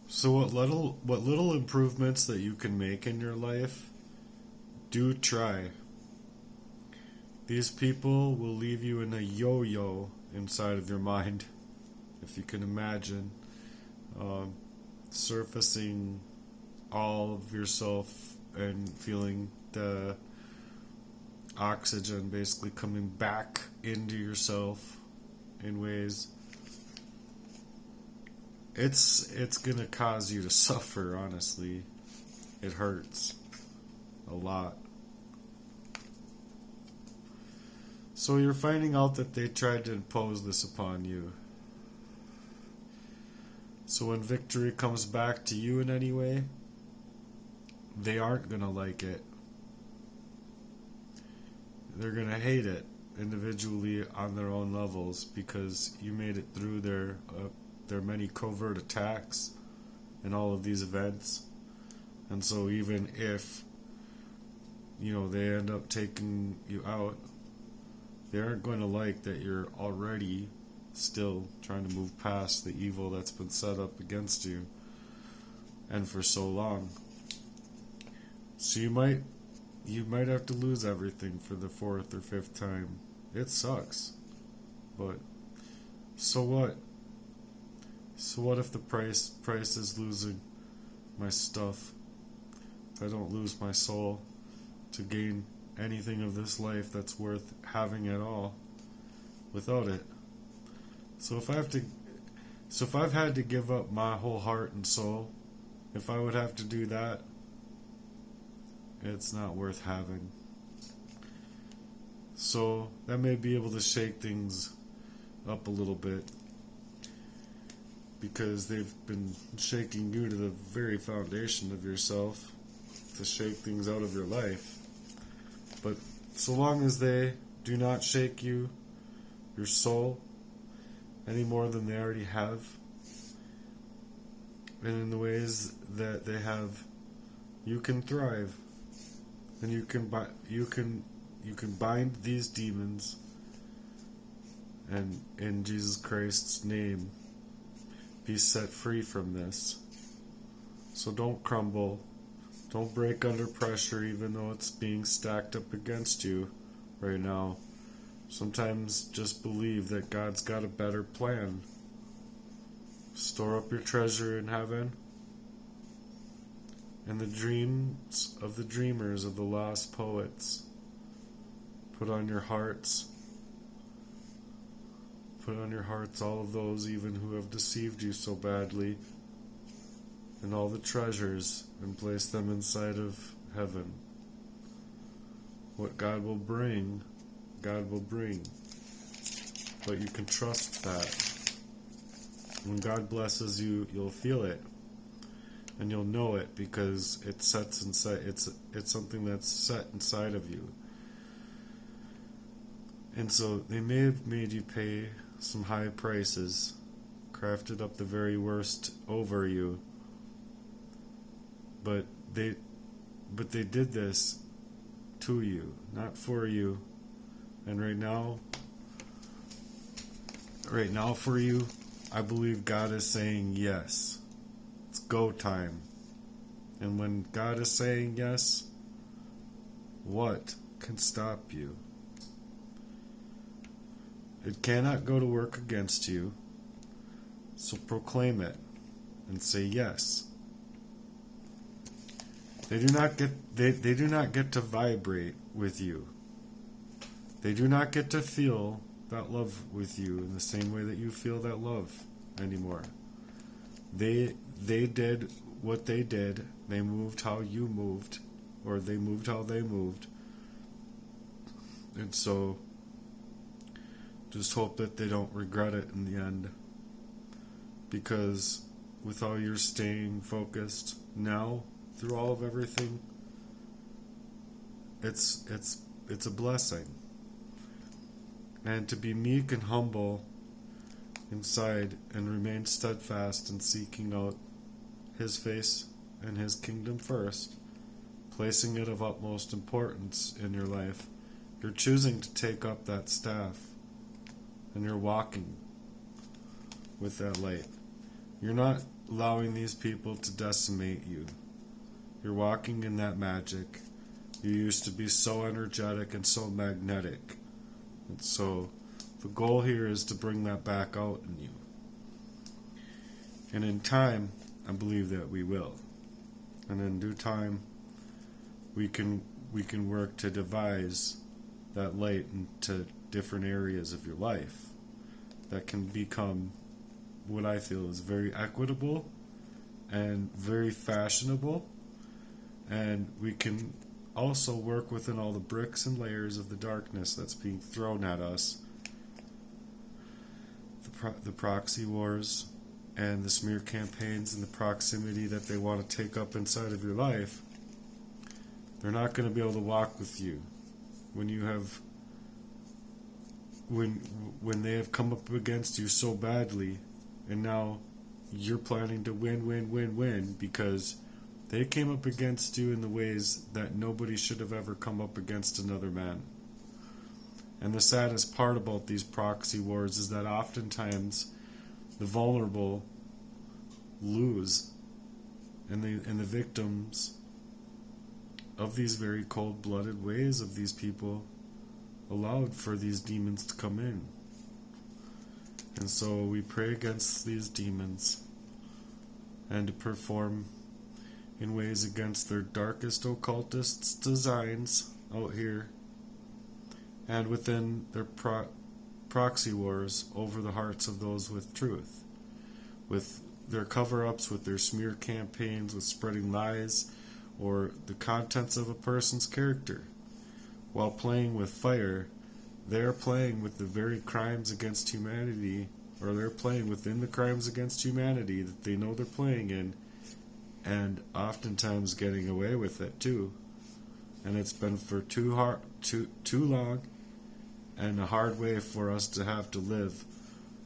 So what little improvements that you can make in your life, do try. These people will leave you in a yo-yo inside of your mind, if you can imagine, um, surfacing all of yourself and feeling the oxygen basically coming back into yourself in ways. It's gonna cause you to suffer, honestly. It hurts a lot. So you're finding out that they tried to impose this upon you. So when victory comes back to you in any way, they aren't gonna like it. They're gonna hate it individually on their own levels because you made it through their many covert attacks and all of these events. And so even if they end up taking you out, they aren't going to like that you're already still trying to move past the evil that's been set up against you and for so long. So you might have to lose everything for the fourth or fifth time. It sucks. But so what? So what if the price is losing my stuff? If I don't lose my soul to gain anything of this life that's worth having at all without it. So if I've had to give up my whole heart and soul, if I would have to do that, it's not worth having. So that may be able to shake things up a little bit because they've been shaking you to the very foundation of yourself to shake things out of your life. But so long as they do not shake you, your soul, any more than they already have, and in the ways that they have, you can thrive, and you can bind these demons, and in Jesus Christ's name, be set free from this. So don't crumble. Don't break under pressure, even though it's being stacked up against you right now. Sometimes just believe that God's got a better plan. Store up your treasure in heaven, and the dreams of the dreamers of the lost poets. Put on your hearts all of those even who have deceived you so badly, and all the treasures, and place them inside of heaven. What God will bring, God will bring. But you can trust that. When God blesses you, you'll feel it. And you'll know it because it sets inside. It's something that's set inside of you. And so they may have made you pay some high prices, crafted up the very worst over you. But they did this to you, not for you. And right now for you, I believe God is saying yes. It's go time. And when God is saying yes, what can stop you? It cannot go to work against you. So proclaim it and say yes. They do not get to vibrate with you. They do not get to feel that love with you in the same way that you feel that love anymore. They did what they did. They moved how you moved, or they moved how they moved. And so just hope that they don't regret it in the end. Because with all your staying focused now through all of everything, it's a blessing. And to be meek and humble inside and remain steadfast in seeking out His face and His kingdom first, placing it of utmost importance in your life, you're choosing to take up that staff and you're walking with that light. You're not allowing these people to decimate you. You're walking in that magic. You used to be so energetic and so magnetic. And so the goal here is to bring that back out in you. And in time, I believe that we will. And in due time, we can work to devise that light into different areas of your life that can become what I feel is very equitable and very fashionable. And we can also work within all the bricks and layers of the darkness that's being thrown at us. The proxy wars and the smear campaigns and the proximity that they want to take up inside of your life. They're not going to be able to walk with you when you have when they have come up against you so badly, and now you're planning to win because they came up against you in the ways that nobody should have ever come up against another man. And the saddest part about these proxy wars is that oftentimes the vulnerable lose, and the victims of these very cold-blooded ways of these people allowed for these demons to come in. And so we pray against these demons and to perform in ways against their darkest occultists' designs out here and within their proxy wars over the hearts of those with truth, with their cover-ups, with their smear campaigns, with spreading lies or the contents of a person's character. While playing with fire, they're playing with the very crimes against humanity, or they're playing within the crimes against humanity that they know they're playing in, and oftentimes getting away with it too. And it's been for too long, and a hard way for us to have to live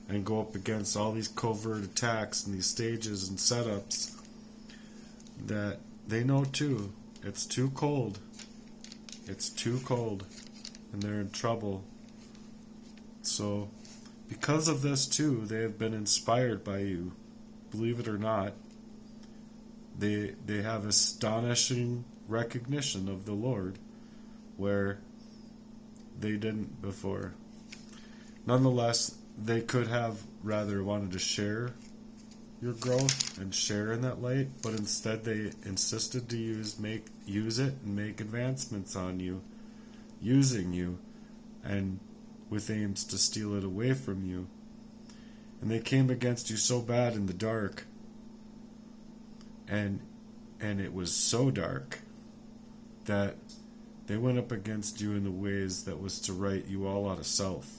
and go up against all these covert attacks and these stages and setups that they know too. It's too cold. It's too cold, and they're in trouble. So, because of this too, they have been inspired by you. Believe it or not, they have astonishing recognition of the Lord where they didn't before. Nonetheless, they could have rather wanted to share your growth and share in that light, but instead they insisted to use it and make advancements on you, using you, and with aims to steal it away from you. And they came against you so bad in the dark, and it was so dark that they went up against you in the ways that was to write you all out of self.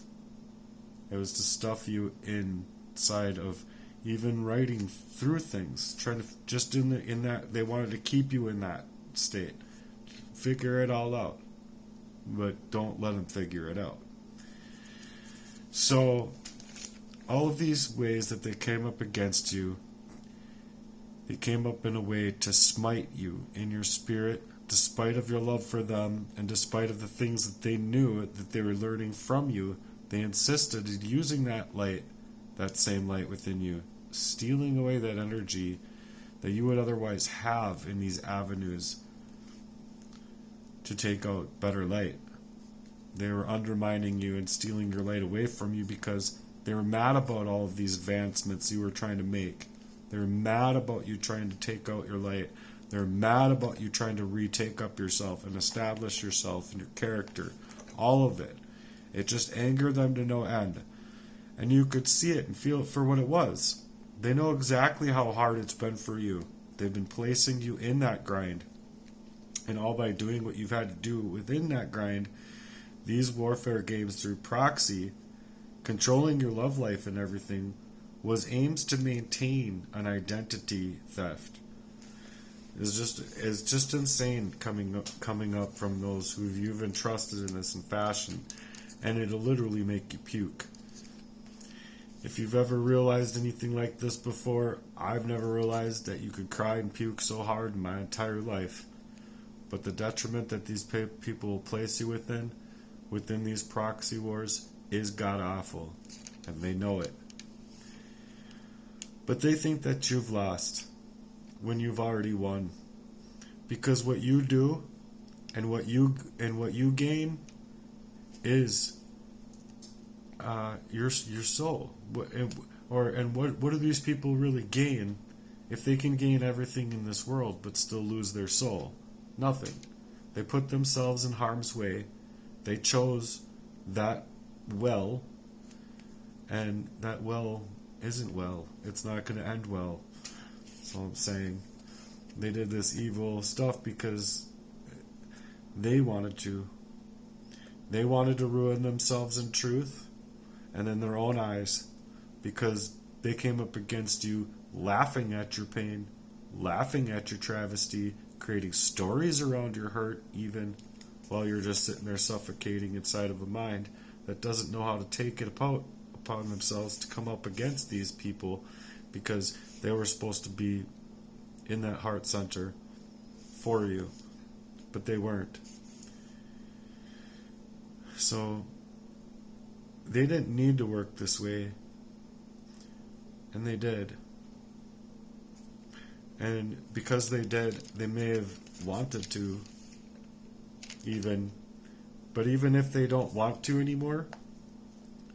It was to stuff you inside of even writing through things, trying to just in that they wanted to keep you in that state. Figure it all out, but don't let them figure it out. So, all of these ways that they came up against you, they came up in a way to smite you in your spirit, despite of your love for them, and despite of the things that they knew that they were learning from you. They insisted in using that light, that same light within you, stealing away that energy that you would otherwise have in these avenues to take out better light. They were undermining you and stealing your light away from you because they were mad about all of these advancements you were trying to make. They were mad about you trying to take out your light. They're mad about you trying to retake up yourself and establish yourself and your character. All of it. It just angered them to no end. And you could see it and feel it for what it was. They know exactly how hard it's been for you. They've been placing you in that grind. And all by doing what you've had to do within that grind, these warfare games through proxy, controlling your love life and everything, was aims to maintain an identity theft. It's just insane coming up from those who you've entrusted in this in fashion, and it'll literally make you puke. If you've ever realized anything like this before, I've never realized that you could cry and puke so hard in my entire life. But the detriment that these people will place you within these proxy wars, is god-awful, and they know it. But they think that you've lost when you've already won. Because what you do and what you gain is your soul. What do these people really gain if they can gain everything in this world but still lose their soul? Nothing. They put themselves in harm's way. They chose that well, and that well isn't well. It's not going to end well. That's all I'm saying. They did this evil stuff because they wanted to. They wanted to ruin themselves in truth and in their own eyes because they came up against you laughing at your pain, laughing at your travesty, creating stories around your hurt even while you're just sitting there suffocating inside of a mind that doesn't know how to take it upon themselves to come up against these people because they were supposed to be in that heart center for you, but they weren't. So they didn't need to work this way, and they did. And because they did, they may have wanted to even, but even if they don't want to anymore,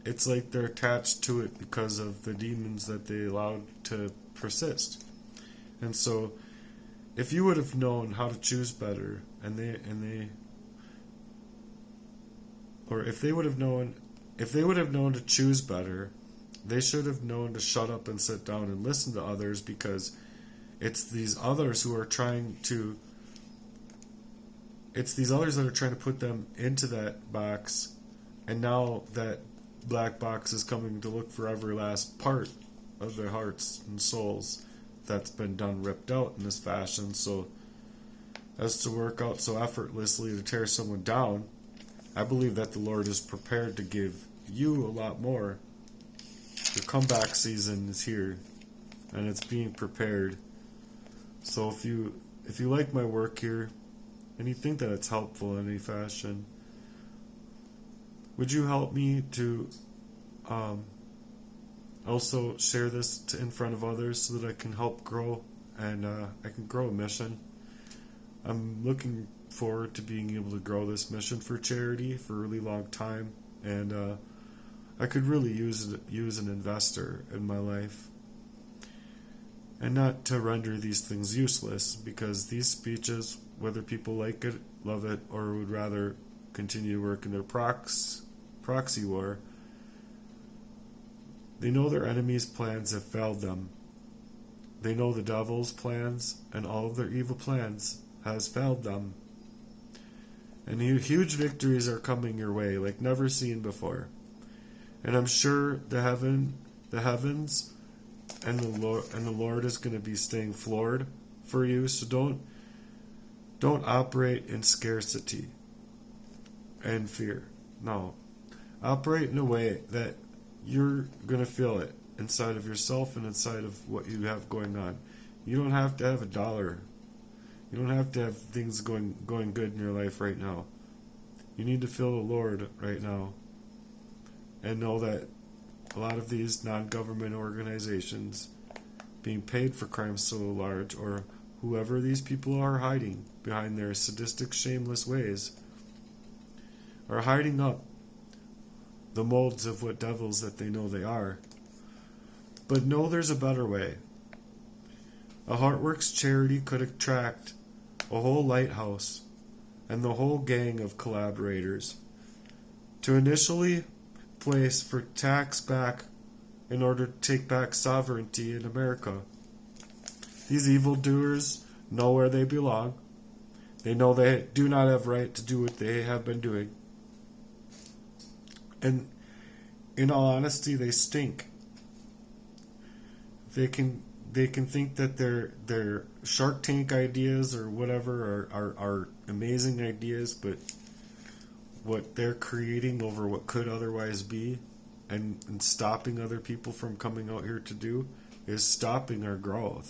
it's like they're attached to it because of the demons that they allowed to persist. And so if you would have known how to choose better, if they would have known to choose better, they should have known to shut up and sit down and listen to others, because it's these others that are trying to put them into that box, and now that black box is coming to look for every last part of their hearts and souls that's been ripped out in this fashion, so as to work out so effortlessly to tear someone down. I believe that the Lord is prepared to give you a lot more. The comeback season is here, and it's being prepared. So if you like my work here, and you think that it's helpful in any fashion, would you help me to also share this in front of others so that I can help grow, and I can grow a mission. I'm looking forward to being able to grow this mission for charity for a really long time, and I could really use an investor in my life, and not to render these things useless, because these speeches, whether people like it, love it, or would rather continue to work in their proxy war, they know their enemies' plans have failed them. They know the devil's plans and all of their evil plans has failed them. And huge victories are coming your way like never seen before. And I'm sure the heavens and the Lord is going to be staying floored for you. So don't operate in scarcity and fear. No. Operate in a way that you're going to feel it inside of yourself and inside of what you have going on. You don't have to have a dollar. You don't have to have things going good in your life right now. You need to feel the Lord right now, and know that a lot of these non-government organizations being paid for crimes so large, or whoever these people are hiding behind their sadistic, shameless ways, are hiding up the molds of what devils that they know they are. But know there's a better way. A Heartworks charity could attract a whole lighthouse and the whole gang of collaborators to initially place for tax back in order to take back sovereignty in America. These evildoers know where they belong. They know they do not have right to do what they have been doing. And in all honesty, they stink. They can think that their Shark Tank ideas or whatever are amazing ideas, but what they're creating over what could otherwise be, and stopping other people from coming out here to do, is stopping our growth.